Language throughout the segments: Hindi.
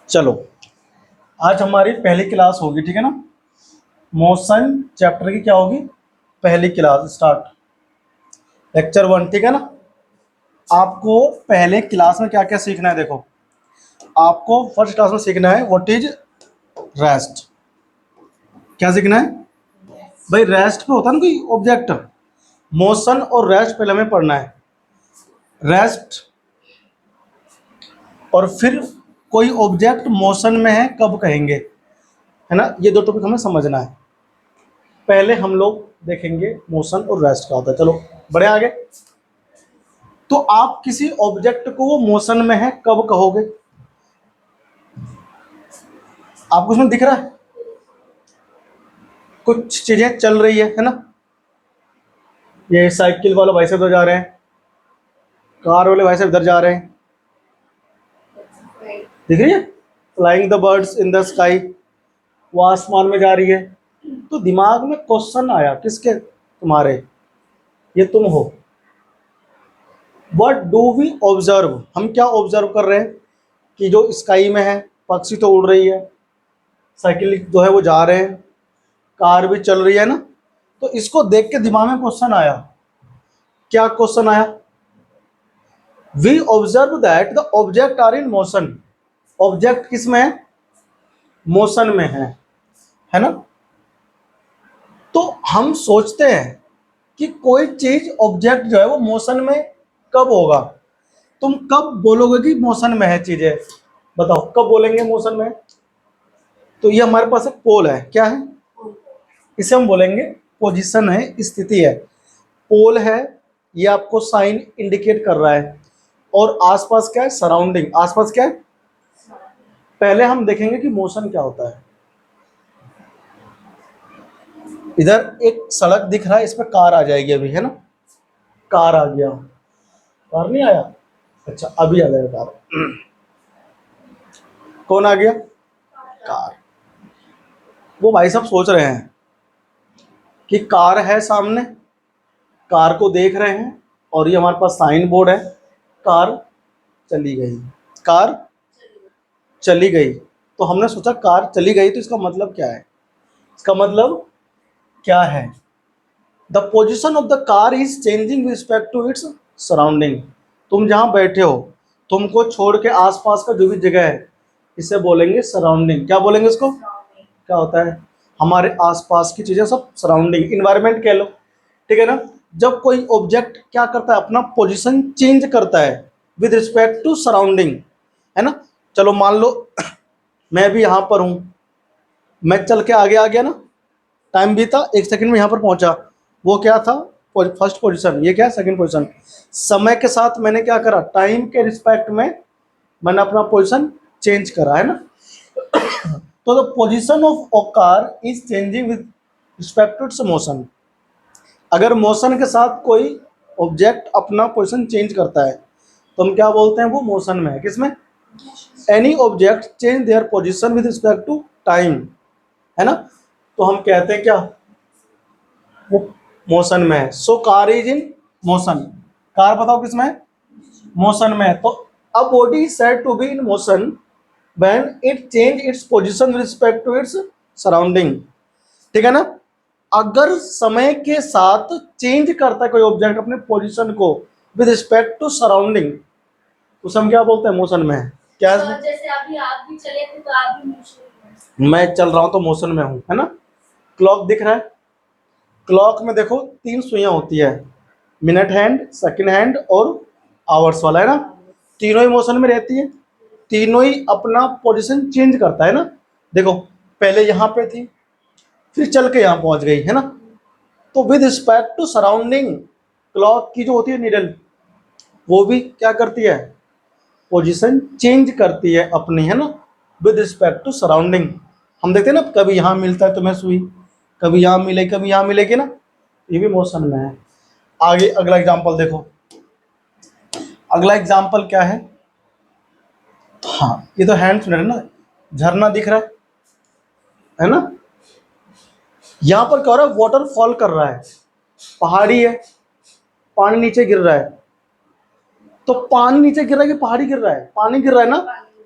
चलो, आज हमारी पहली क्लास होगी, ठीक है ना। मोशन चैप्टर की क्या होगी, पहली क्लास स्टार्ट, लेक्चर 1, ठीक है ना। आपको पहले क्लास में क्या क्या सीखना है, देखो आपको फर्स्ट क्लास में सीखना है व्हाट इज रेस्ट। क्या सीखना है भाई, रेस्ट पे होता है ना कोई ऑब्जेक्ट, मोशन और रेस्ट पहले हमें पढ़ना है। रेस्ट और फिर कोई ऑब्जेक्ट मोशन में है कब कहेंगे, है ना। ये दो टॉपिक हमें समझना है। पहले हम लोग देखेंगे मोशन और रेस्ट का होता है। चलो बढ़े आगे। तो आप किसी ऑब्जेक्ट को वो मोशन में है कब कहोगे, आपको उसमें दिख रहा है कुछ चीजें चल रही है ना। ये साइकिल वाला भाई साहब उधर जा रहे हैं, कार वाले भाई साहब इधर जा रहे हैं, दिख रही है। Flying the birds in the sky, वो आसमान में जा रही है। तो दिमाग में क्वेश्चन आया किसके, तुम्हारे, ये तुम हो। व्हाट डू वी ऑब्जर्व, हम क्या ऑब्जर्व कर रहे हैं कि जो स्काई में है पक्षी तो उड़ रही है, साइकिल जो है वो जा रहे हैं, कार भी चल रही है ना। तो इसको देख के दिमाग में क्वेश्चन आया, क्या क्वेश्चन आया, we observe that the object are in motion, object किस में है, मोशन में है ना। तो हम सोचते हैं कि कोई चीज ऑब्जेक्ट जो है वो मोशन में कब होगा। तुम कब बोलोगे कि मोशन में है चीजें, बताओ कब बोलेंगे मोशन में। तो ये हमारे पास एक पोल है, क्या है, इसे हम बोलेंगे पोजीशन है, स्थिति है। पोल है, ये आपको साइन इंडिकेट कर रहा है। और आसपास क्या है, सराउंडिंग, आसपास क्या है। पहले हम देखेंगे कि मोशन क्या होता है। इधर एक सड़क दिख रहा है, इस पर कार आ जाएगी अभी, है ना। कार आ गया, कार नहीं आया, अच्छा अभी आ जाएगा कार। कौन आ गया, कार। वो भाई साहब सोच रहे हैं कि कार है सामने, कार को देख रहे हैं, और ये हमारे पास साइन बोर्ड है, कार चली गई, कार चली गई। तो हमने सोचा कार चली गई, तो इसका मतलब क्या है, इसका मतलब क्या है, the position of the car is changing with respect to its surrounding. तुम जहाँ बैठे हो, तुमको छोड़ के आसपास का जो भी जगह है, इसे बोलेंगे सराउंडिंग। क्या बोलेंगे इसको, क्या होता है, हमारे आसपास की चीजें सब सराउंडिंग, इन्वायरमेंट कह लो, ठीक है ना। जब कोई ऑब्जेक्ट क्या करता है, अपना पोजीशन चेंज करता है विद रिस्पेक्ट टू सराउंडिंग, है ना। चलो मान लो मैं भी यहाँ पर हूँ, मैं चल के आगे आ गया ना, टाइम बीता, 1 सेकंड में यहाँ पर पहुंचा, वो क्या था, फर्स्ट पोजीशन, ये क्या, सेकंड पोजीशन। समय के साथ मैंने क्या करा, टाइम के रिस्पेक्ट में मैंने अपना पोजीशन चेंज करा, है ना। तो the position of a car is changing with respect to its motion. अगर मोशन के साथ कोई ऑब्जेक्ट अपना पोजीशन चेंज करता है तो हम क्या बोलते हैं, वो मोशन में है, किसमें, any object change their position with respect to time, है ना। तो हम कहते हैं क्या, वो मोशन में है। So car is in motion, car बताओ किसमें है, मोशन में है। तो a body is said to be in motion when it change its position with respect to its surrounding, ठीक है ना। अगर समय के साथ चेंज करता है कोई ऑब्जेक्ट अपने पोजीशन को विद रिस्पेक्ट टू सराउंडिंग, उसे हम क्या बोलते हैं, मोशन में है। क्या है, जैसे अभी आप भी चले थे तो आप भी मोशन में, मैं चल रहा हूं तो मोशन में हूं, है ना। क्लॉक दिख रहा है, क्लॉक में देखो 3 सुइयां होती है, मिनट हैंड, सेकंड हैंड और आवर्स वाला, है ना। तीनों ही मोशन में रहती है, तीनों ही अपना पोजीशन चेंज करता है ना। देखो पहले यहाँ पे थी, फिर चल के यहाँ पहुंच गई, है ना। तो with respect to surrounding, clock की जो होती है निडल, वो भी क्या करती है, पोजीशन चेंज करती है अपनी, है ना, विद रिस्पेक्ट टू सराउंडिंग। हम देखते हैं ना, कभी यहाँ मिलता है तुम्हें सुई, कभी यहाँ मिले, कभी यहाँ मिलेगी ना, ये भी मोशन में है। आगे अगला एग्जांपल देखो, अगला एग्जांपल क्या है, हाँ ये तो हैंड्स में है ना, झरना दिख रहा है ना। यहाँ पर क्या हो रहा है, वाटरफॉल कर रहा है, पहाड़ी है, पानी नीचे गिर रहा है। तो पानी नीचे गिर रहा है कि पहाड़ी गिर रहा है, पानी गिर रहा है ना।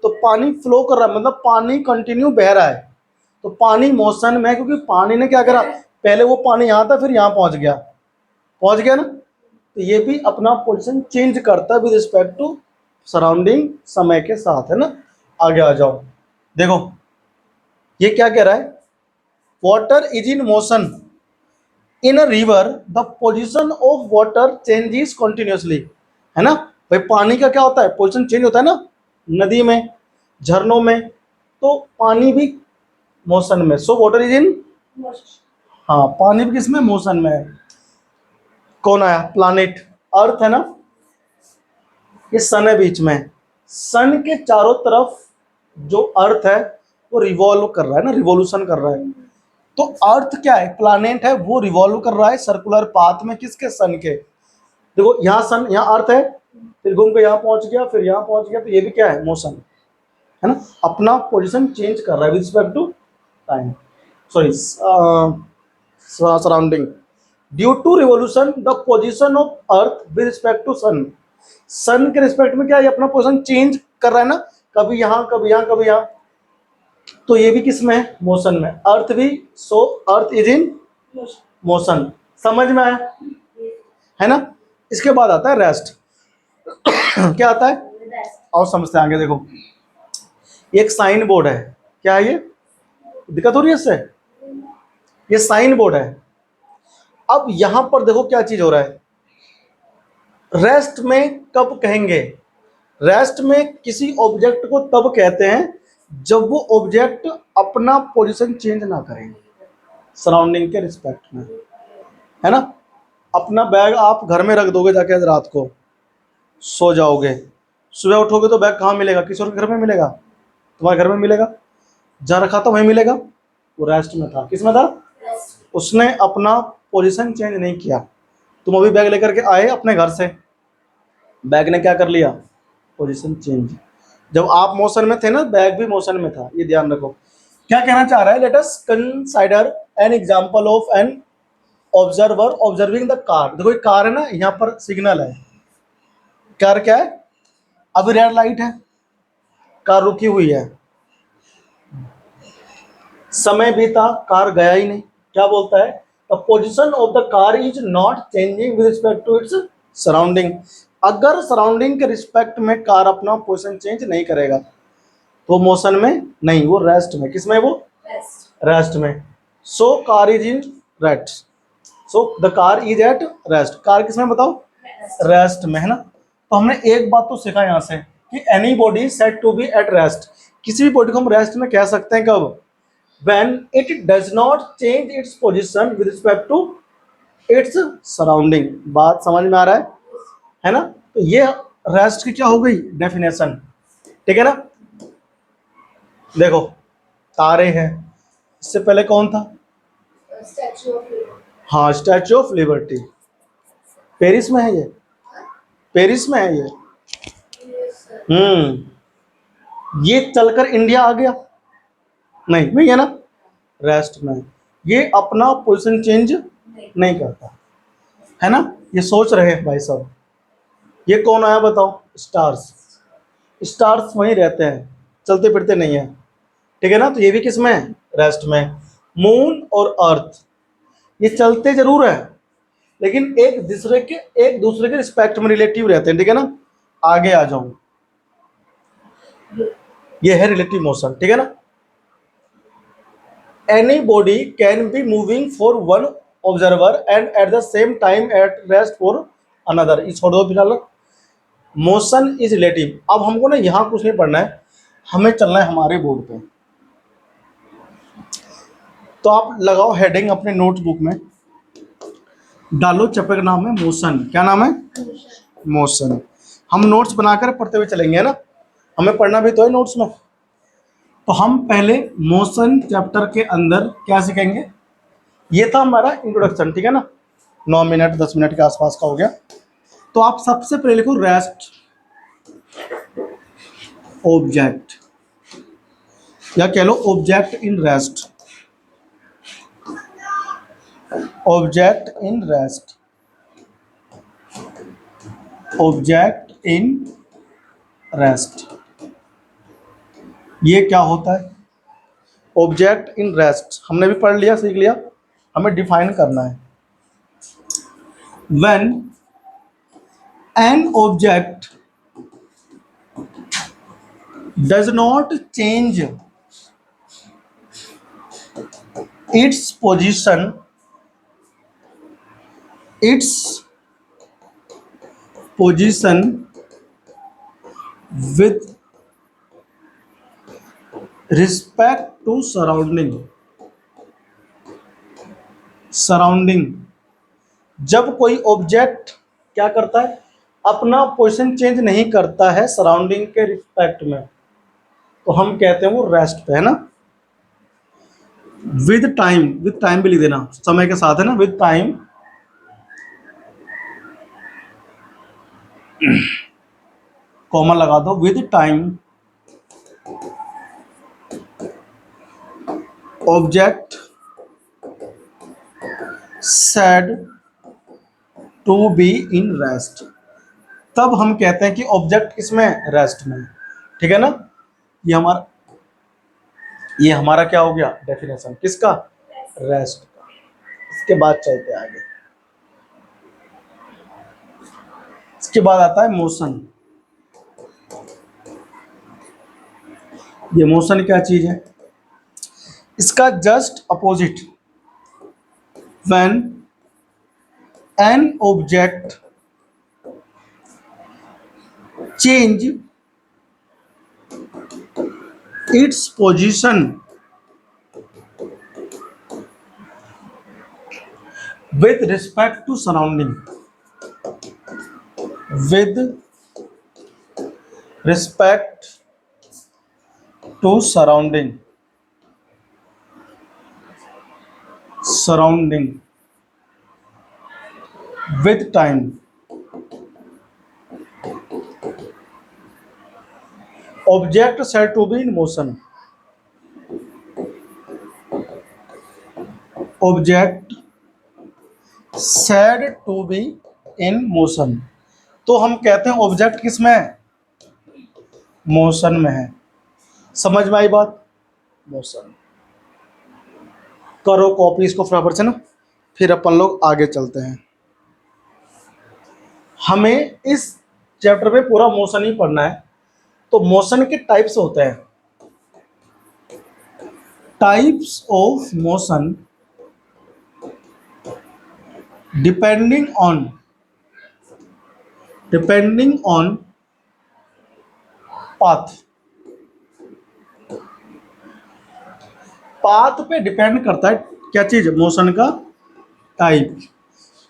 तो पानी फ्लो कर रहा है, मतलब पानी कंटिन्यू बह रहा है, तो पानी मोशन में है, क्योंकि पानी ने क्या करा, पहले वो पानी यहाँ था फिर यहाँ पहुंच गया ना, तो ये भी अपना पोजीशन चेंज करता है विद रिस्पेक्ट टू सराउंडिंग, समय के साथ, है ना। आगे आ जाओ, देखो ये क्या कह रहा है, water is in motion in a river, the position of water changes continuously, है ना। भाई पानी का क्या होता है, पोजीशन चेंज होता है ना, नदी में, झरनों में, तो पानी भी मोशन में, सो वाटर इज इन, हाँ पानी भी किसमें, मोशन में है। कौन आया, प्लानिट, अर्थ है ना, ये सन है बीच में, सन के चारों तरफ जो अर्थ है वो रिवॉल्व कर रहा है ना, रिवॉल्यूशन कर रहा है, तो अर्थ क्या है, प्लानेट है, वो रिवॉल्व कर रहा है सर्कुलर पाथ में, किसके, सन के। देखो यहाँ सन, यहाँ अर्थ है, फिर घूम के यहाँ पहुंच गया, फिर यहाँ पहुंच गया, तो ये भी क्या है, मोशन है ना, अपना पोजीशन चेंज कर रहा है with respect to time, sorry surrounding. Due to revolution the position of earth with respect to sun, sun के रिस्पेक्ट में क्या है, अपना पोजीशन चेंज कर रहा है ना, कभी यहाँ कभी यहाँ कभी यहाँ, तो ये भी किस में है, मोशन में, अर्थ भी, सो अर्थ इज इन मोशन, समझ में आया, है ना। इसके बाद आता है रेस्ट क्या आता है, और समझते हैं आगे, देखो एक साइन बोर्ड है, क्या है ये, दिक्कत हो रही है इससे, ये साइन बोर्ड है। अब यहां पर देखो क्या चीज हो रहा है, रेस्ट में कब कहेंगे, रेस्ट में किसी ऑब्जेक्ट को तब कहते हैं जब वो ऑब्जेक्ट अपना पोजीशन चेंज ना करे सराउंडिंग के रिस्पेक्ट में, है ना। अपना बैग आप घर में रख दोगे जाके, आज रात को सो जाओगे, सुबह उठोगे तो बैग कहाँ मिलेगा, किसी और के घर में मिलेगा, तुम्हारे घर में मिलेगा, जहाँ रखा था वहीं मिलेगा, वो रेस्ट में था, किस में था, उसने अपना पोजीशन चेंज नहीं किया। तुम अभी बैग लेकर के आए अपने घर से, बैग ने क्या कर लिया, पोजीशन चेंज, जब आप मोशन में थे ना, बैग भी मोशन में था, ये ध्यान रखो। क्या कहना चाह रहा है, let us consider an example of an observer observing the car. देखो एक कार है ना, यहाँ पर सिग्नल है, कार क्या है, अभी रेड लाइट है, कार रुकी हुई है, समय बीता, कार गया ही नहीं, क्या बोलता है, the position of the car is not changing with respect to its surrounding. अगर सराउंडिंग के रिस्पेक्ट में कार अपना पोजीशन चेंज नहीं करेगा तो मोशन में नहीं, वो रेस्ट में, किसमें वो, रेस्ट में, so car is in rest, so the car is at rest, car किसमें बताओ, रेस्ट में, है ना। तो हमने एक बात तो सीखा यहाँ से कि any body said to be at rest, किसी भी बॉडी को हम रेस्ट में कह सकते हैं कब, when it does not change its position with respect to its surrounding। बात समझ में आ रहा है ना। तो ये रेस्ट की क्या हो गई डेफिनेशन, ठीक है ना। देखो तारे हैं, इससे पहले कौन था, स्टैचू ऑफ लिबर्टी, हाँ स्टैचू ऑफ लिबर्टी, पेरिस में है ये, पेरिस में है ये, ये चलकर इंडिया आ गया, नहीं वही है ना, रेस्ट में, ये अपना पोजीशन चेंज नहीं करता, है ना। ये सोच रहे हैं भाई साहब, ये कौन आया बताओ, स्टार्स, स्टार्स वहीं रहते हैं, चलते फिरते नहीं है, ठीक है ना। तो ये भी किस में है, रेस्ट में। मून और अर्थ ये चलते जरूर है, लेकिन एक दूसरे के रिस्पेक्ट में रिलेटिव रहते हैं, ठीक है ना। आगे आ जाऊं, ये है रिलेटिव मोशन, ठीक है ना। Any body can be moving for one observer and at the same time at rest for another, इस छोड़ दो फिलहाल, मोशन इज रिलेटिव। अब हमको ना यहाँ कुछ नहीं पढ़ना है, हमें चलना है हमारे बोर्ड पे। तो आप लगाओ हेडिंग अपने नोटबुक में, डालो चैप्टर का नाम है मोशन, क्या नाम है, मोशन। हम नोट्स बनाकर पढ़ते हुए चलेंगे, है ना, हमें पढ़ना भी तो है नोट्स में। तो हम पहले मोशन चैप्टर के अंदर क्या सीखेंगे, ये था हमारा इंट्रोडक्शन, ठीक है ना, 9 मिनट 10 मिनट के आसपास का हो गया। तो आप सबसे पहले लिखो रेस्ट ऑब्जेक्ट, या कह लो object in rest, object in rest, object in rest. ये क्या होता है? ऑब्जेक्ट इन रेस्ट हमने भी पढ़ लिया, सीख लिया, हमें डिफाइन करना है। When an object does not change its position with respect to surrounding. जब कोई ऑब्जेक्ट क्या करता है, अपना पोजीशन चेंज नहीं करता है सराउंडिंग के रिस्पेक्ट में, तो हम कहते हैं वो रेस्ट पे है ना। विद टाइम भी लिख देना, समय के साथ है ना, विद टाइम कॉमा लगा दो, with time object said to be in rest. तब हम कहते हैं कि ऑब्जेक्ट किसमें, रेस्ट में। ठीक है ना, ये हमारा क्या हो गया डेफिनेशन किसका, रेस्ट का। इसके बाद चलते आगे। इसके बाद आता है मोशन। ये मोशन क्या चीज है, इसका just opposite. When an object change its position with respect to surrounding, with respect to surrounding with time object said to be in motion, object said to be in motion। तो हम कहते हैं ऑब्जेक्ट किस में है, मोशन में है। समझ में आई बात, मोशन। करो कॉपी इसको फटाफट से ना, फिर अपन लोग आगे चलते हैं। हमें इस चैप्टर में पूरा मोशन ही पढ़ना है। तो मोशन के टाइप्स होते हैं, types of motion depending on path पे डिपेंड करता है क्या चीज, मोशन का टाइप।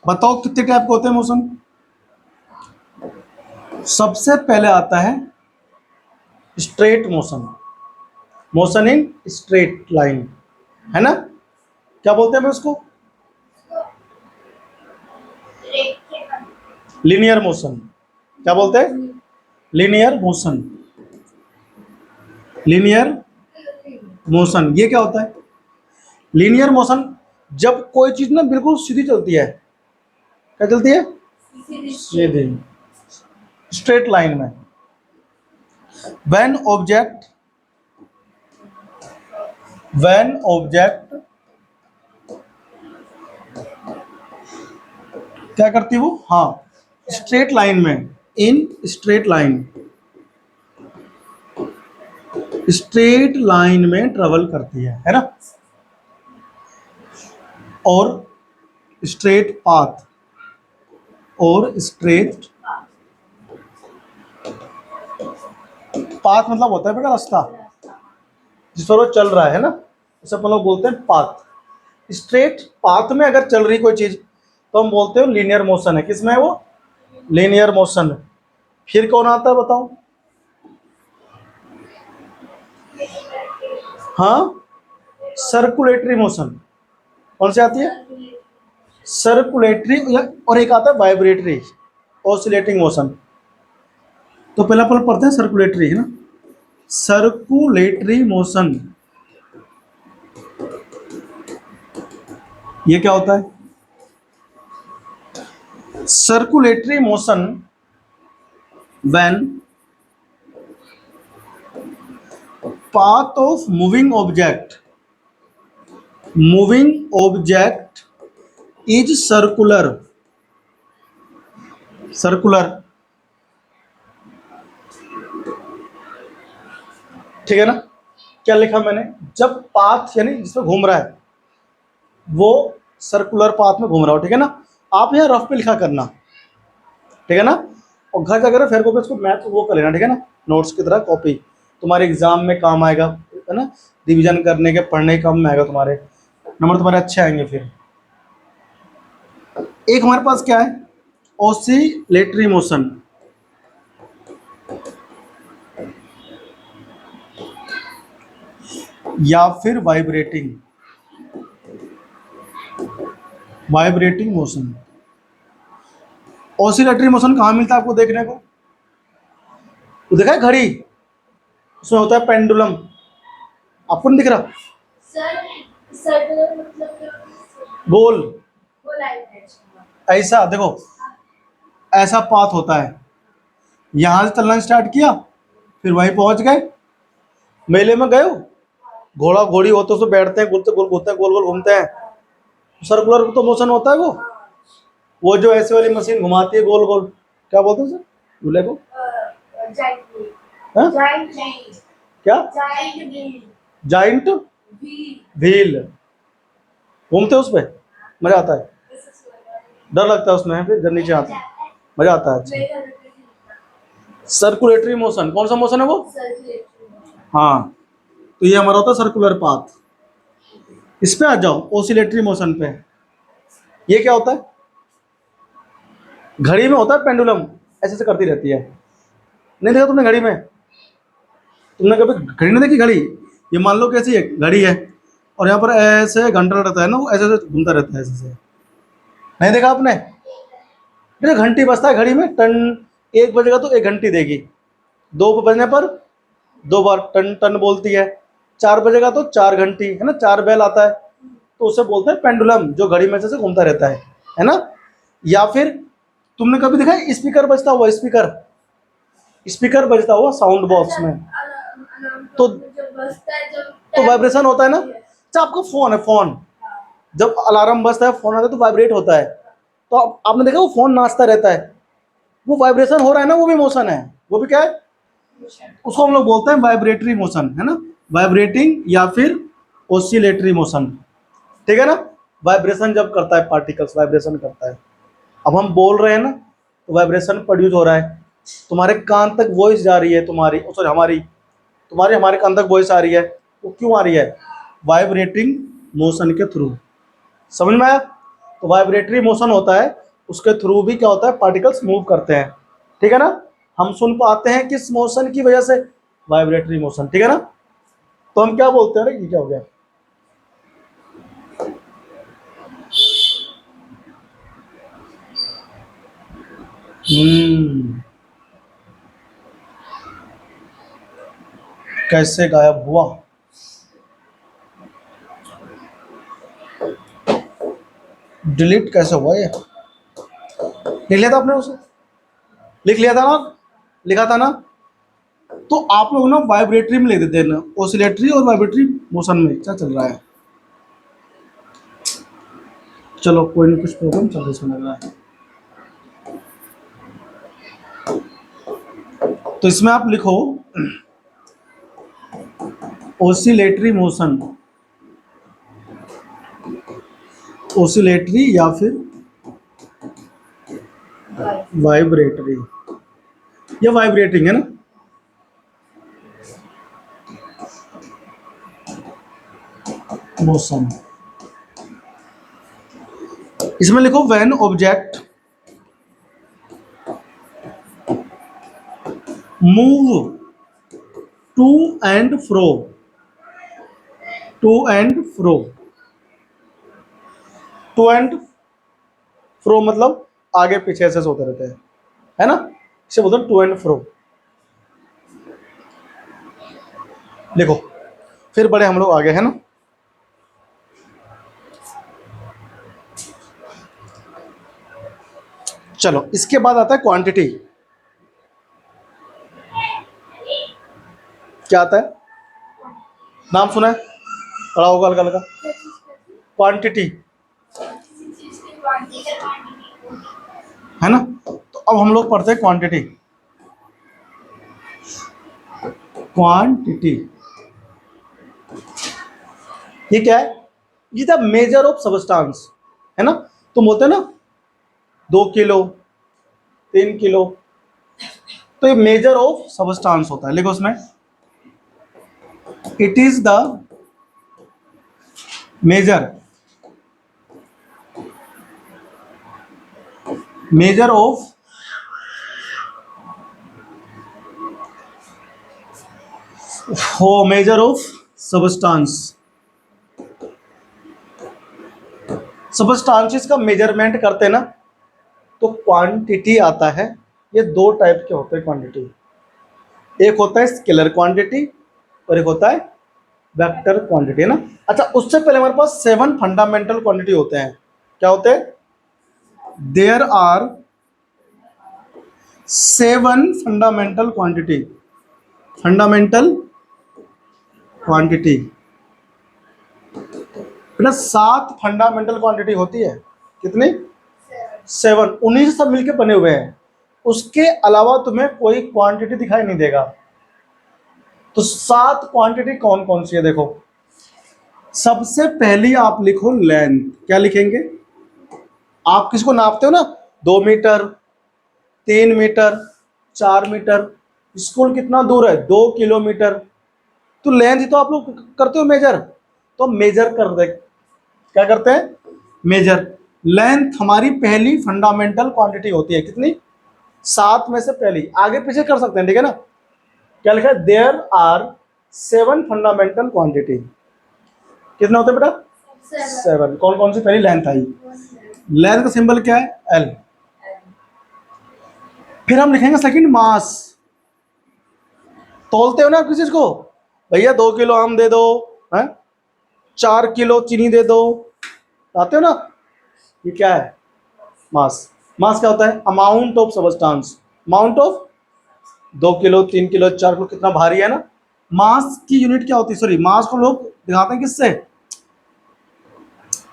बताओ कितने टाइप के होते हैं मोशन। सबसे पहले आता है straight motion, motion in straight line, है ना। क्या बोलते हैं उसको, लीनियर मोशन। क्या बोलते हैं, लीनियर मोशन। ये क्या होता है, लीनियर मोशन जब कोई चीज ना बिल्कुल सीधी चलती है। क्या चलती है, सीधी, स्ट्रेट लाइन में। व्हेन ऑब्जेक्ट क्या करती है वो, हाँ, स्ट्रेट लाइन में, इन स्ट्रेट लाइन में ट्रेवल करती है ना। और स्ट्रेट पाथ मतलब होता है बेटा रास्ता जिस पर वो चल रहा है ना, उसे अपन लोग बोलते हैं पाथ। स्ट्रेट पाथ में अगर चल रही कोई चीज तो हम बोलते हैं लीनियर मोशन है। किसमें है वो, लीनियर मोशन। फिर कौन आता है बताओ, हाँ, सर्कुलेटरी मोशन। कौन सी आती है, सर्कुलेटरी, और एक आता है वाइब्रेटरी, ऑसिलेटिंग मोशन। तो पहला अपन पढ़ते हैं सर्कुलेटरी, है ना। सर्कुलेटरी मोशन ये क्या होता है, circulatory motion when path of moving object is circular. ठीक है ना। क्या लिखा मैंने, जब पाथ यानी जिसमें घूम रहा है वो सर्कुलर पाथ में घूम रहा हो, ठीक है ना। आप यहाँ रफ पे लिखा करना, ठीक है ना। और घर जाकर फिर कॉपी उसको मैथ वो कर लेना, ठीक है ना, नोट्स की तरह कॉपी, तुम्हारे एग्जाम में काम आएगा, है ना, रिवीजन करने के पढ़ने के काम में आएगा, तुम्हारे नंबर तुम्हारे अच्छे आएंगे। फिर एक हमारे पास क्या है, ऑसिलेटरी मोशन, या फिर वाइब्रेटिंग मोशन। ऑसिलेटरी मोशन कहाँ मिलता है आपको देखने को, वो देखा है घड़ी, उसमें होता है पेंडुलम, आपको नहीं दिख रहा, सर सर मतलब क्या? गोल वो लाइट है। ऐसा देखो, ऐसा पाथ होता है, यहाँ से चलना स्टार्ट किया, फिर वहीं पहुंच गए। मेले में गए हो, घोड़ा घोड़ी होते उसमें बैठते हैं, घूमते गोल घूमते हैं, गोल गोल घूमते हैं, सर्कुलर तो मोशन होता है वो जो ऐसे वाली मशीन घुमाती है गोल गोल, क्या बोलते हैं सर झूले को, हाँ? क्या जाइंट व्हील, घूमते हैं उस पे, मजा आता है, डर लगता है उसमें, फिर जब नीचे आता है मजा आता है। अच्छा, सर्कुलेटरी मोशन, कौन सा मोशन है वो, हाँ, तो ये हमारा होता है सर्कुलर पाथ। इस पे आ जाओ ओसिलेटरी मोशन पे, ये क्या होता है, घड़ी में होता है पेंडुलम, ऐसे ऐसे करती रहती है, नहीं देखा तुमने घड़ी में, तुमने कभी घड़ी नहीं देखी, घड़ी ये मान लो कैसी है घड़ी है, और यहाँ पर ऐसे घंटा रहता है ना, वो ऐसे ऐसे घूमता रहता है, ऐसे ऐसे, नहीं देखा आपने, देखो घंटी बजता है घड़ी में, टन, 1 बजेगा तो 1 घंटी देगी, 2 बजने पर 2 बार टन टन बोलती है, 4 बजेगा तो 4 घंटी, है ना, 4 बैल आता है, तो उसे बोलते हैं पेंडुलम, जो घड़ी में से घूमता रहता है ना। या फिर तुमने कभी देखा है स्पीकर बजता हुआ, स्पीकर बजता हुआ साउंड बॉक्स में, तो वाइब्रेशन होता है ना। अच्छा, आपका फोन है, फोन जब अलार्म बजता है, फोन आता है तो वाइब्रेट होता है, तो आपने देखा वो फोन नाचता रहता है, वो वाइब्रेशन हो रहा है ना, वो भी मोशन है, वो भी क्या है, उसको हम लोग बोलते हैं वाइब्रेटरी मोशन, है ना, वाइब्रेटिंग या फिर ओसिलेटरी मोशन, ठीक है ना। वाइब्रेशन जब करता है, पार्टिकल्स वाइब्रेशन करता है, अब हम बोल रहे हैं ना, तो वाइब्रेशन प्रोड्यूस हो रहा है, तुम्हारे कान तक वॉइस जा रही है, तुम्हारी सॉरी तुम्हारी हमारे कान तक वॉइस आ रही है, वो क्यों आ रही है, वाइब्रेटिंग मोशन के थ्रू, समझ में आया। तो वाइब्रेटरी मोशन होता है, उसके थ्रू भी क्या होता है, पार्टिकल्स मूव करते हैं, ठीक है ना। हम सुन पाते हैं किस मोशन की वजह से, वाइब्रेटरी मोशन, ठीक है ना। तो हम क्या बोलते हैं, ये क्या हो गया, कैसे गायब हुआ, डिलीट कैसे हुआ, ये लिख लिया था आपने उसे, लिख लिया था ना, लिखा था ना, तो आप लोग ना वाइब्रेटरी में लिख देते हैं ना, ओसिलेटरी और वाइब्रेटरी मोशन में क्या चल रहा है। चलो कोई नहीं, कुछ प्रॉब्लम चल रही इसमें लग रहा है, तो इसमें आप लिखो ओसिलेटरी मोशन, ओसिलेटरी या फिर वाइब्रेटरी, ये वाइब्रेटिंग है ना, मोशन। इसमें लिखो when object move to and fro, to and fro, to and fro मतलब आगे पीछे ऐसे होते रहते हैं, है ना, इसे बोलते हैं टू एंड फ्रो। लिखो, फिर बड़े हम लोग आगे, है ना। चलो इसके बाद आता है क्वांटिटी, क्या आता है, नाम सुना है, पढ़ा होगा हल्का हल्का। क्वांटिटी किसी चीज की क्वांटिटी है ना। तो अब हम लोग पढ़ते हैं क्वांटिटी। क्वांटिटी ये क्या है? ये द मेजर ऑफ सबस्टांस, है ना। तुम बोलते हैं ना 2 किलो 3 किलो, तो ये मेजर ऑफ सबस्टांस होता है। लिखो उसमें, it is the measure of substance. Substances का मेजरमेंट करते हैं ना, तो क्वांटिटी आता है। ये दो टाइप के होते हैं क्वांटिटी, एक होता है स्केलर क्वांटिटी और एक होता है वेक्टर क्वांटिटी, है ना। अच्छा, उससे पहले हमारे पास 7 फंडामेंटल क्वांटिटी होते हैं। क्या होते हैं? There are 7 fundamental quantity. Fundamental quantity बेटा 7 फंडामेंटल क्वांटिटी होती है। कितनी? 7। उन्हीं से सब मिलके बने हुए हैं, उसके अलावा तुम्हें कोई क्वांटिटी दिखाई नहीं देगा। तो 7 क्वांटिटी कौन कौन सी है देखो। सबसे पहली आप लिखो लेंथ। क्या लिखेंगे? आप किसको नापते हो ना, 2 मीटर 3 मीटर 4 मीटर, स्कूल कितना दूर है 2 किलोमीटर, तो लेंथ ही तो आप लोग करते हो मेजर। तो मेजर कर दे, क्या करते हैं? मेजर। लेंथ हमारी पहली फंडामेंटल क्वांटिटी होती है। कितनी? 7 में से पहली। आगे पीछे कर सकते हैं, ठीक है ना। क्या लिखा है? There are 7 fundamental quantity. कितना होता है बेटा? 7। कौन कौन सी? पहली लेंथ आई। लेंथ का सिंबल क्या है? एल। फिर हम लिखेंगे सेकंड मास। तोलते हो ना किसी चीज को, भैया 2 किलो आम दे दो, है 4 किलो चीनी दे दो, आते हो ना। ये क्या है? मास। मास क्या होता है? Amount of substance. Amount of 2 kilo 3 kilo 4 kilo, कितना भारी है ना। मास की यूनिट क्या होती है? सॉरी, मास को लोग दिखाते हैं किससे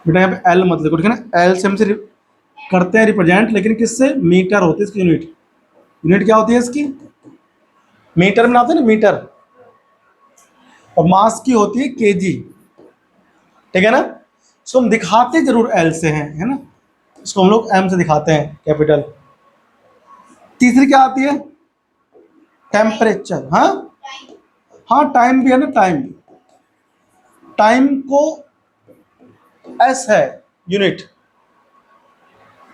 बेटा? यहाँ पे एल मत लिखो, ठीक है ना। एल से हम से करते हैं रिप्रेजेंट, लेकिन किससे? मीटर होती है इसकी यूनिट। यूनिट क्या होती है इसकी? मीटर में आते हैं ना, मीटर। और मास की होती है केजी, ठीक है ना। इसको हम दिखाते जरूर एल से हैं, है ना। इसको हम लोग एम से दिखाते हैं, कैपिटल। तीसरी क्या आती है? टेम्परेचर। हाँ हाँ, टाइम भी है ना। टाइम, टाइम को एस है यूनिट,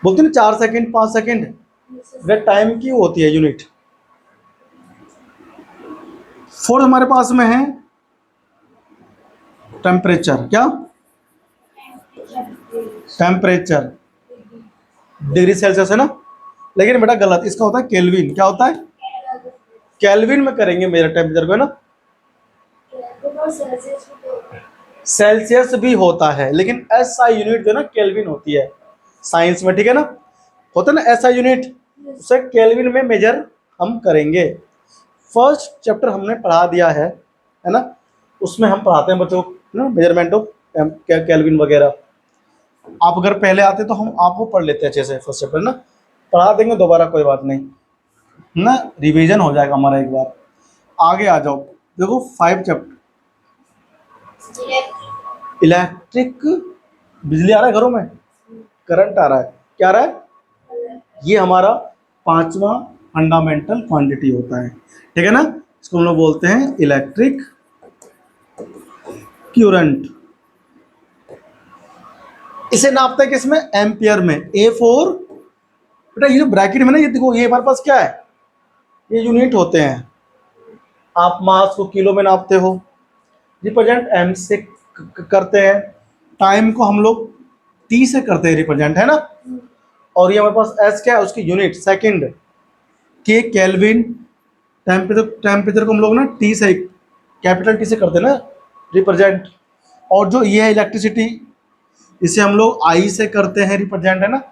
बोलते हैं ना 4 सेकंड 5 सेकंड, वे टाइम की होती है यूनिट। फोर्थ हमारे पास में है टेम्परेचर। क्या? टेम्परेचर डिग्री सेल्सियस, है ना। लेकिन बेटा गलत, इसका होता है केल्विन। क्या होता है? केल्विन में करेंगे मेजर टेम्परेचर को, है ना। सेल्सियस भी होता है, लेकिन एस आई यूनिट जो है ना केल्विन होती है साइंस में, ठीक है ना। होता है ना एस आई यूनिट, उसे केल्विन में मेजर हम करेंगे। फर्स्ट चैप्टर हमने पढ़ा दिया है ना। उसमें हम पढ़ाते हैं बच्चों को ना मेजरमेंट ऑफ केल्विन वगैरह। आप अगर पहले आते तो हम आपको पढ़ लेते अच्छे से, फर्स्ट चैप्टर ना पढ़ा देंगे दोबारा, कोई बात नहीं ना, रिवीजन हो जाएगा हमारा एक बार। आगे आ जाओ, देखो 5 चैप्टर। इलेक्ट्रिक, बिजली आ रहा है घरों में, करंट आ रहा है, क्या आ रहा है? ये हमारा 5वां फंडामेंटल क्वांटिटी होता है, ठीक है ना। इसको हम लोग बोलते हैं इलेक्ट्रिक क्यूरेंट। इसे नापते हैं किसमें? एम्पियर में। A4 बेटा, ये जो ब्रैकेट में ना, ये देखो, ये हमारे पास क्या है? ये यूनिट होते हैं। आप मास को किलो में नापते हो, रिप्रेजेंट एम से करते हैं, टाइम को हम लोग टी से करते हैं रिप्रेजेंट, है ना। और ये हमारे पास एस क्या है? उसकी यूनिट सेकंड, के केल्विन। टेम्परेचर को हम लोग ना टी से, कैपिटल टी से करते हैं ना रिप्रेजेंट। और जो ये है इलेक्ट्रिसिटी, इसे हम लोग आई से करते हैं रिप्रेजेंट, है ना।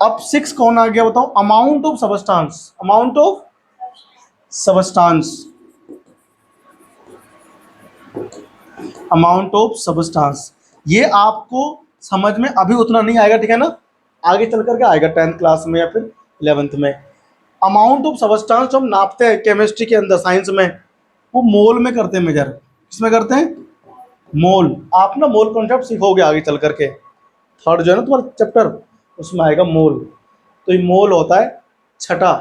अब 6 कौन आ गया बताओ? Amount of substance. Amount of substance amount of substance. ये आपको समझ में अभी उतना नहीं आएगा, ठीक है ना, आगे चल करके आएगा 10th क्लास में या फिर 11th में। अमाउंट ऑफ सब्सटेंस जो हम नापते हैं केमिस्ट्री के अंदर, साइंस में, वो मोल में करते हैं मेजर। किसमें करते हैं? मोल। आप ना मोल कॉन्सेप्ट सीखोगे आगे चल करके, थर्ड जो है ना तुम्हारा चैप्टर, उसमें आएगा मोल। तो ये मोल होता है छठा।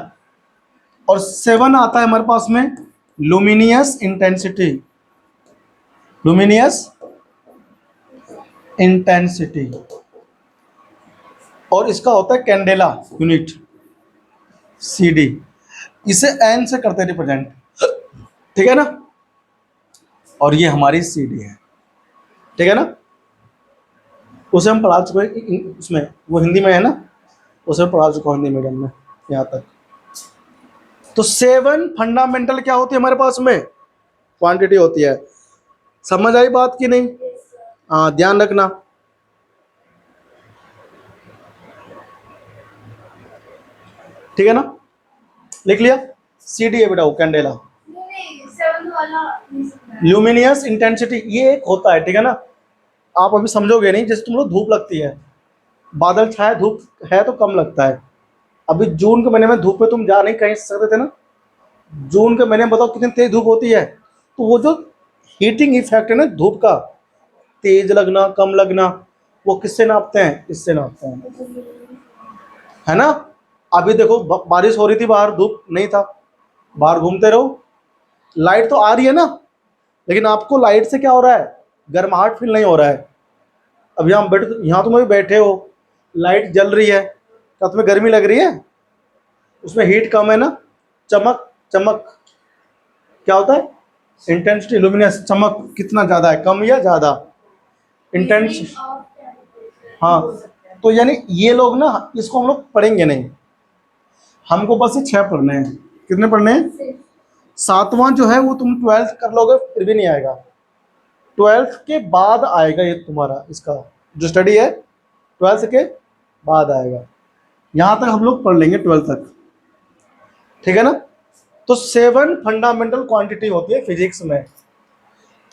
और 7 आता है हमारे पास में लुमिनियस इंटेंसिटी। लुमिनियस इंटेंसिटी, और इसका होता है कैंडेला यूनिट, CD। इसे N से करते हैं रिप्रेजेंट, ठीक है ना। और ये हमारी CD है, ठीक है ना। उसे हम पढ़ा चुके हैं उसमें, वो हिंदी में है ना, उसे पढ़ा चुका हूँ हिंदी मीडियम में यहाँ तक। तो 7 फंडामेंटल क्या होती है हमारे पास में? क्वांटिटी होती है। समझ आई बात कि नहीं? हाँ, ध्यान रखना। ठीक है ना, लिख लिया? CD है बेटा, वो कैंडेला। नहीं, 7th वाला नहीं समझा। ल्यूमिनियस इंटेंसिटी ये एक होता है, ठीक है ना। आप अभी समझोगे नहीं, जैसे तुम लोग धूप लगती है, बादल छाया धूप है तो कम लगता है। अभी जून के महीने में धूप में तुम जा नहीं कहीं सकते थे ना, जून के महीने में बताओ कितनी तेज धूप होती है। तो वो जो हीटिंग इफेक्ट है ना धूप का, तेज लगना कम लगना, वो किससे नापते हैं? इससे नापते हैं, है ना। अभी देखो बारिश हो रही थी, बाहर धूप नहीं था, बाहर घूमते रहो, लाइट तो आ रही है ना, लेकिन आपको लाइट से क्या हो रहा है? गर्माहट फील नहीं हो रहा है। अब यहाँ तुम अभी बैठे हो, लाइट जल रही है, क्या तुम्हें गर्मी लग रही है? उसमें हीट कम है ना, चमक चमक क्या होता है? इंटेंसिटी, लुमिनस, चमक कितना ज़्यादा है, कम या ज़्यादा? इंटेंस। हाँ, तो यानी ये लोग ना, इसको हम लोग पढ़ेंगे नहीं, हमको बस ये 6 पढ़ने हैं। कितने पढ़ने हैं? 7वां जो है वो तुम 12th कर लोगे फिर भी नहीं आएगा, 12th के बाद आएगा ये तुम्हारा, इसका जो स्टडी है 12th के बाद आएगा। यहाँ तक हम लोग पढ़ लेंगे 12th तक, ठीक है ना। तो 7 फंडामेंटल क्वांटिटी होती है फिजिक्स में।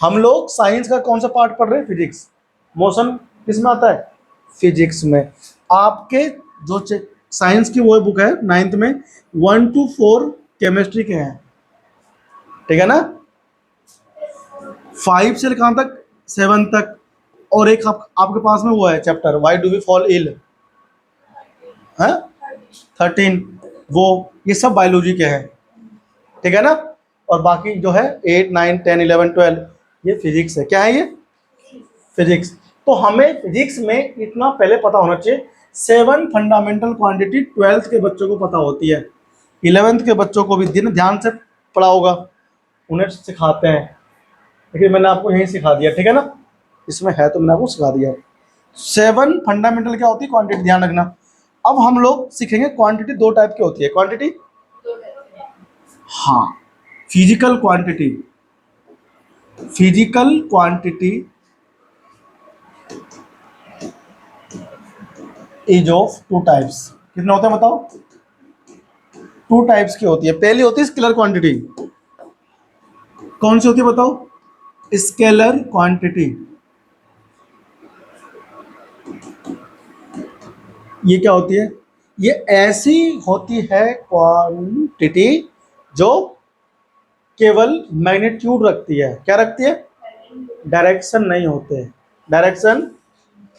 हम लोग साइंस का कौन सा पार्ट पढ़ रहे हैं? फिजिक्स। मोशन किस में आता है? फिजिक्स में। आपके जो साइंस की वो बुक है 9th में, 1 to 4 केमिस्ट्री के हैं, ठीक है ना। 5 से कहाँ तक? 7 तक। और एक आपके पास में वो है chapter, why do we fall ill, है 13, वो ये सब बायोलॉजी के हैं, ठीक है ना। और बाकी जो है 8, 9, 10, 11, 12 ये फिजिक्स है। क्या है ये? फिजिक्स। तो हमें फिजिक्स में इतना पहले पता होना चाहिए, 7 फंडामेंटल क्वांटिटी 12th के बच्चों को पता होती है, 11th के बच्चों को भी दिन ध्यान से पढ़ा होगा, उन्हें सिखाते हैं, लेकिन मैंने आपको यहीं सिखा दिया, ठीक है ना, इसमें है तो मैंने आपको सिखा दिया। 7 फंडामेंटल क्या होती है? क्वांटिटी, ध्यान रखना। अब हम लोग सीखेंगे क्वांटिटी 2 टाइप की होती है। क्वांटिटी, हाँ, physical quantity. Physical quantity is of 2 types. कितने होते हैं बताओ? 2 टाइप्स की होती है। पहली होती है स्केलर क्वांटिटी। कौन सी होती है बताओ? Scalar quantity. ये क्या होती है? ये ऐसी होती है क्वांटिटी जो केवल मैग्नीट्यूड रखती है। क्या रखती है? डायरेक्शन नहीं होते, डायरेक्शन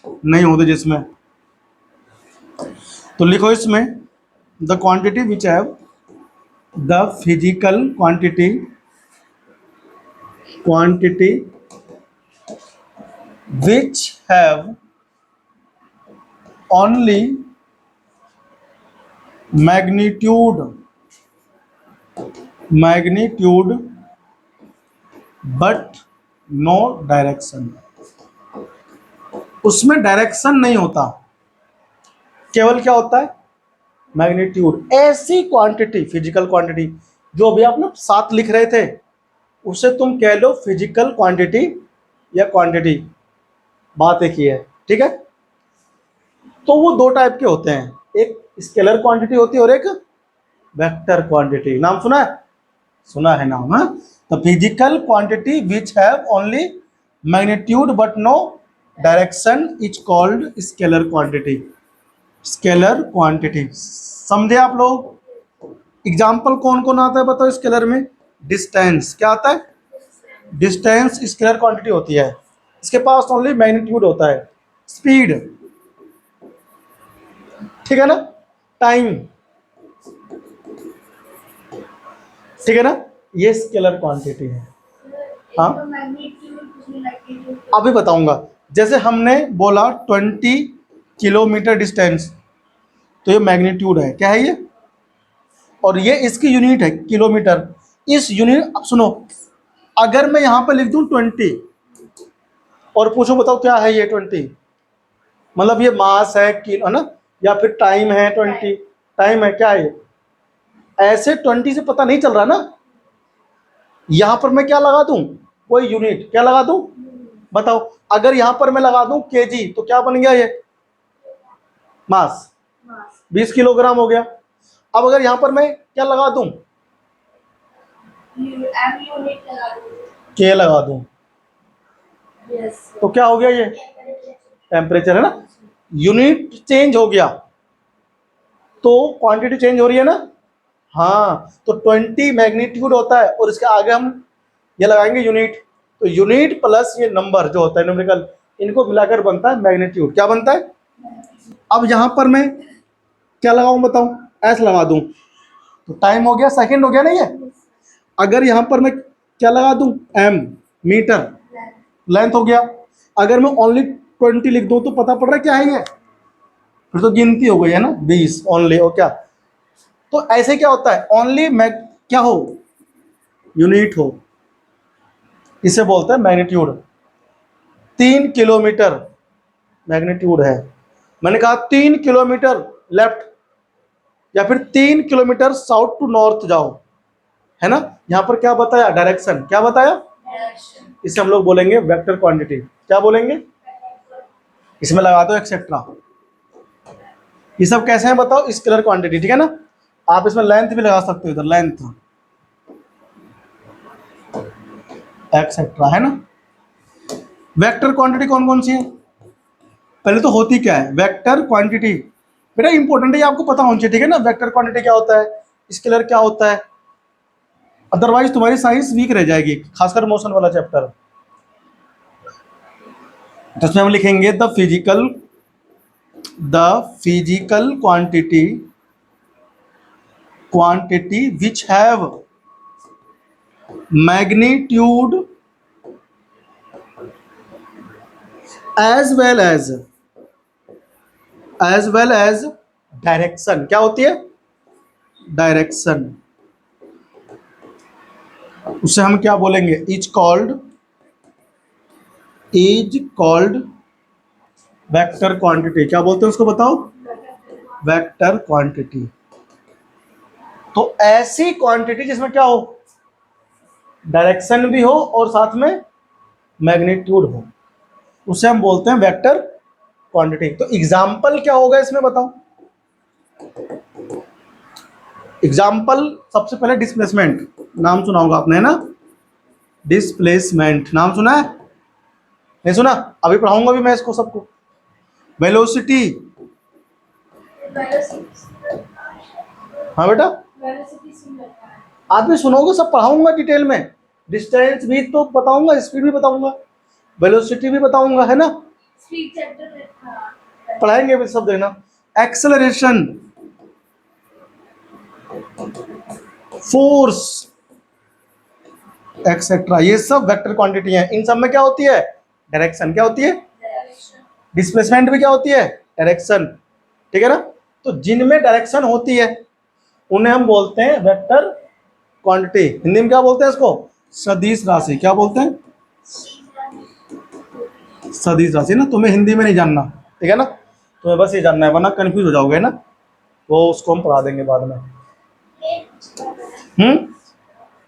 नहीं होते जिसमें। तो लिखो इसमें, the quantity which have the physical quantity which have only magnitude but no direction। उसमें डायरेक्शन नहीं होता, केवल क्या होता है? मैग्नीट्यूड। ऐसी क्वांटिटी, फिजिकल क्वांटिटी, जो अभी आप ना 7 लिख रहे थे, उसे तुम कह लो फिजिकल क्वांटिटी या क्वांटिटी, बात एक ही है, ठीक है। तो वो 2 टाइप के होते हैं, एक स्केलर क्वांटिटी होती है और एक वेक्टर क्वांटिटी। नाम सुना है? सुना है नाम, है। तो physical quantity which have only magnitude but no direction is called scalar quantity. Scalar quantity समझे आप लोग? एग्जाम्पल कौन कौन आता है बताओ स्केलर में? डिस्टेंस क्या आता है? डिस्टेंस स्केलर क्वांटिटी होती है, इसके पास ओनली मैग्नीट्यूड होता है। स्पीड, ठीक है ना? टाइम, ठीक है ना? ये स्केलर क्वांटिटी है। हाँ अभी बताऊंगा। जैसे हमने बोला 20 किलोमीटर डिस्टेंस, तो ये मैग्नीट्यूड है, क्या है ये? और ये इसकी यूनिट है किलोमीटर। इस यूनिट, अब सुनो, अगर मैं यहां पर लिख दूं 20 और पूछो बताओ क्या है ये 20, मतलब ये मास है किलो, है ना? या फिर टाइम है 20, टाइम है, क्या है ये? ऐसे 20 से पता नहीं चल रहा ना। यहां पर मैं क्या लगा दूं? कोई यूनिट, क्या लगा दूं बताओ? अगर यहां पर मैं लगा दूं केजी, तो क्या बन गया ये? मास, 20 किलोग्राम हो गया। अब अगर यहां पर मैं क्या लगा दूं? के लगा दूं, तो क्या हो गया ये? टेम्परेचर, है ना? यूनिट चेंज हो गया तो क्वांटिटी चेंज हो रही है ना। हाँ, तो 20 मैग्नीट्यूड होता है और इसके आगे हम ये लगाएंगे यूनिट, तो यूनिट प्लस ये नंबर जो होता है न्यूमेरिकल, इनको मिलाकर बनता है मैग्नीट्यूड। क्या बनता है? अब यहां पर मैं क्या लगाऊं बताऊं? एस लगा दूं तो टाइम हो गया, सेकंड हो गया ना ये। अगर यहां पर मैं क्या लगा दूं? एम, मीटर, लेंथ हो गया। अगर मैं ओनली 20 लिख दूं तो पता पड़ रहा है क्या है ये? फिर तो गिनती हो गई है ना, 20 ओनली, और क्या? तो ऐसे क्या होता है? ओनली मैग क्या हो? यूनिट हो, इसे बोलते हैं मैग्नीट्यूड। 3 किलोमीटर मैग्नीट्यूड है। मैंने कहा 3 किलोमीटर लेफ्ट या फिर 3 किलोमीटर साउथ टू नॉर्थ जाओ, है ना? यहां पर क्या बताया? डायरेक्शन। क्या बताया? इसे हम लोग बोलेंगे वेक्टर क्वांटिटी। क्या बोलेंगे? इसमें लगा दो एक्सेट्रा। ये सब कैसे हैं बताओ? स्केलर क्वांटिटी, ठीक है ना? आप इसमें लेंथ भी लगा सकते हो, इधर लेंथ एक्सेट्रा, है ना? वेक्टर क्वांटिटी कौन कौन सी है? पहले तो होती क्या है वेक्टर क्वांटिटी? बेटा इंपॉर्टेंट है, ये आपको पता होना चाहिए, ठीक है ना? वेक्टर क्वांटिटी क्या होता है, स्केलर क्या होता है, अदरवाइज तुम्हारी साइंस वीक रह जाएगी, खासकर मोशन वाला चैप्टर। तो इसमें हम लिखेंगे the physical quantity which have magnitude as well as direction. क्या होती है? डायरेक्शन। उसे हम क्या बोलेंगे? Is called vector quantity. क्या बोलते हैं उसको बताओ? Vector quantity. तो ऐसी क्वांटिटी जिसमें क्या हो? डायरेक्शन भी हो और साथ में मैग्नीट्यूड हो, उसे हम बोलते हैं वेक्टर क्वांटिटी। तो एग्जाम्पल क्या होगा इसमें बताओ? एग्जाम्पल सबसे पहले डिस्प्लेसमेंट, नाम सुना होगा आपने, है ना? डिस्प्लेसमेंट नाम सुना है? नहीं सुना? अभी पढ़ाऊंगा भी मैं इसको सबको। वेलोसिटी, हाँ बेटा आप भी सुनोगे, सब पढ़ाऊंगा डिटेल में। डिस्टेंस भी तो बताऊंगा, स्पीड भी बताऊंगा, वेलोसिटी भी बताऊंगा, है ना? पढ़ाएंगे भी सब, देना। एक्सेलरेशन, फोर्स, एक्सेट्रा, ये सब वेक्टर क्वांटिटी हैं। इन सब में क्या होती है? डायरेक्शन। क्या होती है? डिस्प्लेसमेंट भी क्या होती है? डायरेक्शन, ठीक है ना? तो जिनमें डायरेक्शन होती है उन्हें हम बोलते हैं वेक्टर क्वांटिटी। हिंदी में क्या बोलते हैं इसको? सदिश राशि। क्या बोलते हैं? सदिश राशि ना। तुम्हें हिंदी में नहीं जानना, ठीक है ना? तुम्हें बस ये जानना है, वरना कंफ्यूज हो जाओगे ना। वो उसको हम पढ़ा देंगे बाद में।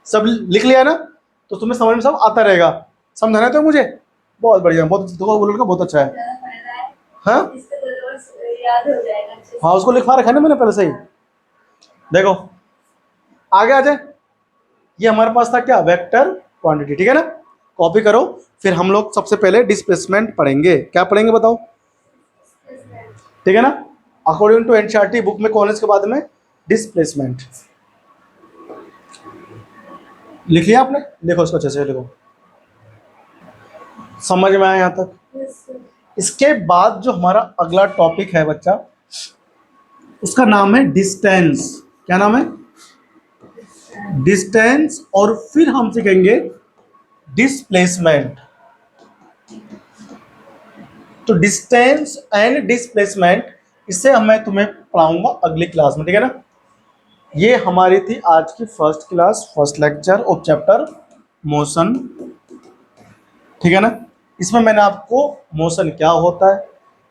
सब लिख लिया ना? तो तुम्हें समझ में सब आता रहेगा। समझाना है तो मुझे बहुत बढ़िया, बहुत बोलो का बहुत अच्छा है। हाँ हाँ, उसको लिखवा रखा है ना मैंने पहले से ही। देखो आगे आ जाए। ये हमारे पास था क्या? वेक्टर क्वांटिटी, ठीक है ना? कॉपी करो। फिर हम लोग सबसे पहले डिस्प्लेसमेंट पढ़ेंगे। क्या पढ़ेंगे बताओ? ठीक है ना? अकॉर्डिंग टू एनसीईआरटी बुक में कौन है इसके बाद में? डिस्प्लेसमेंट। लिख लिया आपने? देखो इसको अच्छे से लिखो। समझ में आया यहाँ तक? इसके बाद जो हमारा अगला टॉपिक है बच्चा, उसका नाम है डिस्टेंस। क्या नाम है? डिस्टेंस। और फिर हम सीखेंगे डिस्प्लेसमेंट। तो डिस्टेंस एंड डिस्प्लेसमेंट, इससे मैं तुम्हें पढ़ाऊंगा अगली क्लास में। ठीक है ना? ये हमारी थी आज की first class, first lecture of chapter motion. ठीक है ना? इसमें मैंने आपको मोशन क्या होता है,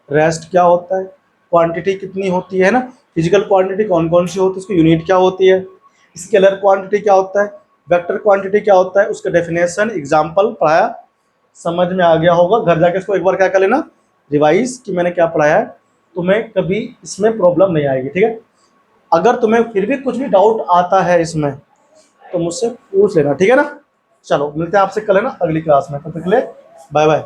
रेस्ट क्या होता है, क्वांटिटी कितनी होती है ना, फिजिकल क्वांटिटी कौन कौन सी होती है, उसकी यूनिट क्या होती है, स्केलर क्वांटिटी क्या होता है, वेक्टर क्वांटिटी क्या होता है, उसका डेफिनेशन, एग्जाम्पल पढ़ाया। समझ में आ गया होगा। घर जाके इसको एक बार क्या कर लेना, रिवाइज, कि मैंने क्या पढ़ाया है। तुम्हें कभी इसमें प्रॉब्लम नहीं आएगी। ठीक है? अगर तुम्हें फिर भी कुछ भी डाउट आता है इसमें तो मुझसे पूछ लेना। ठीक है ना? चलो मिलते हैं आपसे कल है ना अगली क्लास में। तब तक के लिए बाय बाय।